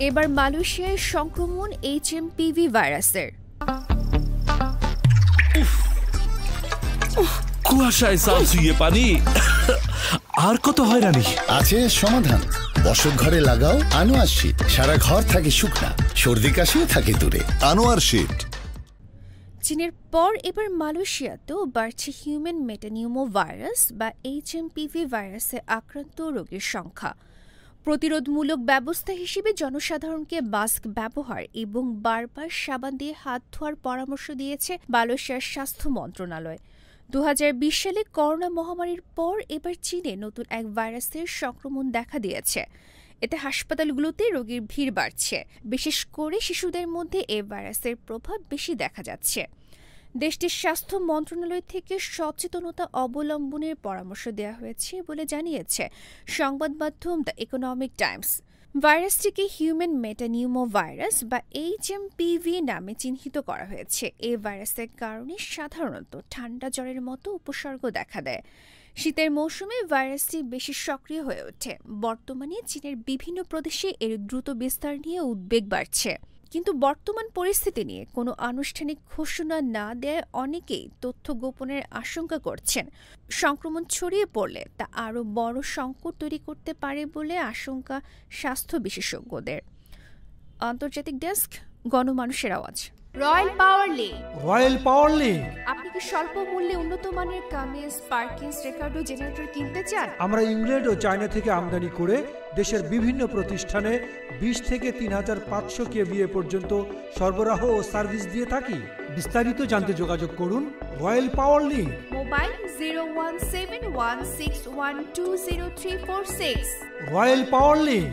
এবার মালয়েশিয়ায় সংক্রমণ HMPV ভাইরাসের। কুয়াশায় সাল শুয়ে পানি আর কত হয়রানি আছে সমাধান। বসত ঘরে লাগাও আনোয়ার শীট, সারা ঘর থাকে শুকনা, সর্দি কাশিও থাকে দূরে। আনোয়ার শীট। চীনের পর এবার মালয়েশিয়াতেও বাড়ছে হিউম্যান মেটানিউমো ভাইরাস বা HMPV ভাইরাসে আক্রান্ত রোগীর সংখ্যা। প্রতিরোধমূলক ব্যবস্থা হিসেবে জনসাধারণকে মাস্ক ব্যবহার এবং বারবার সাবান দিয়ে হাত ধোয়ার পরামর্শ দিয়েছে মালয়েশিয়ার স্বাস্থ্য মন্ত্রণালয়। 2020 সালে করোনা মহামারীর পর এবার চীনে নতুন এক ভাইরাসের সংক্রমণ দেখা দিয়েছে। এতে হাসপাতালগুলোতে রোগীর ভিড় বাড়ছে, বিশেষ করে শিশুদের মধ্যে এই ভাইরাসের প্রভাব বেশি দেখা যাচ্ছে। দেশটির স্বাস্থ্য মন্ত্রণালয় থেকে সচেতনতা অবলম্বনের পরামর্শ দেওয়া হয়েছে বলে জানিয়েছে সংবাদ মাধ্যম দ্য ইকোনমিক টাইমস। ভাইরাসটিকে হিউম্যান মেটানিউমো ভাইরাস বা HMPV নামে চিহ্নিত করা হয়েছে। এই ভাইরাসের কারণে সাধারণত ঠান্ডা জ্বরের মতো উপসর্গ দেখা দেয়। শীতের মৌসুমে ভাইরাসটি বেশি সক্রিয় হয়ে ওঠে। বর্তমানে চীনের বিভিন্ন প্রদেশে এর দ্রুত বিস্তার নিয়ে উদ্বেগ বাড়ছে। কিন্তু বর্তমান পরিস্থিতি নিয়ে কোনো আনুষ্ঠানিক ঘোষণা না দেয় অনেকেই তথ্য গোপনের আশঙ্কা করছেন। সংক্রমণ ছড়িয়ে পড়লে তা আরও বড় সংকট তৈরি করতে পারে বলে আশঙ্কা স্বাস্থ্য বিশেষজ্ঞদের। আন্তর্জাতিক ডেস্ক, গণমানুষের আওয়াজ। রয়্যাল পাওয়ার লিঙ্ক। রয়্যাল পাওয়ার লিঙ্ক। আপনি কি স্বল্প মূল্যে উন্নত মানের কামিজ, পার্কিংস, রেকার্ডো জেনারেটর কিনতে চান? আমরা ইংল্যান্ড ও চায়না থেকে আমদানি করে দেশের বিভিন্ন প্রতিষ্ঠানে 20 থেকে 3500 kVA পর্যন্ত সরবরাহ ও সার্ভিস দিয়ে থাকি। বিস্তারিত জানতে যোগাযোগ করুন রয়্যাল পাওয়ার লিঙ্ক। মোবাইল 01716120346। রয়্যাল পাওয়ার লিঙ্ক।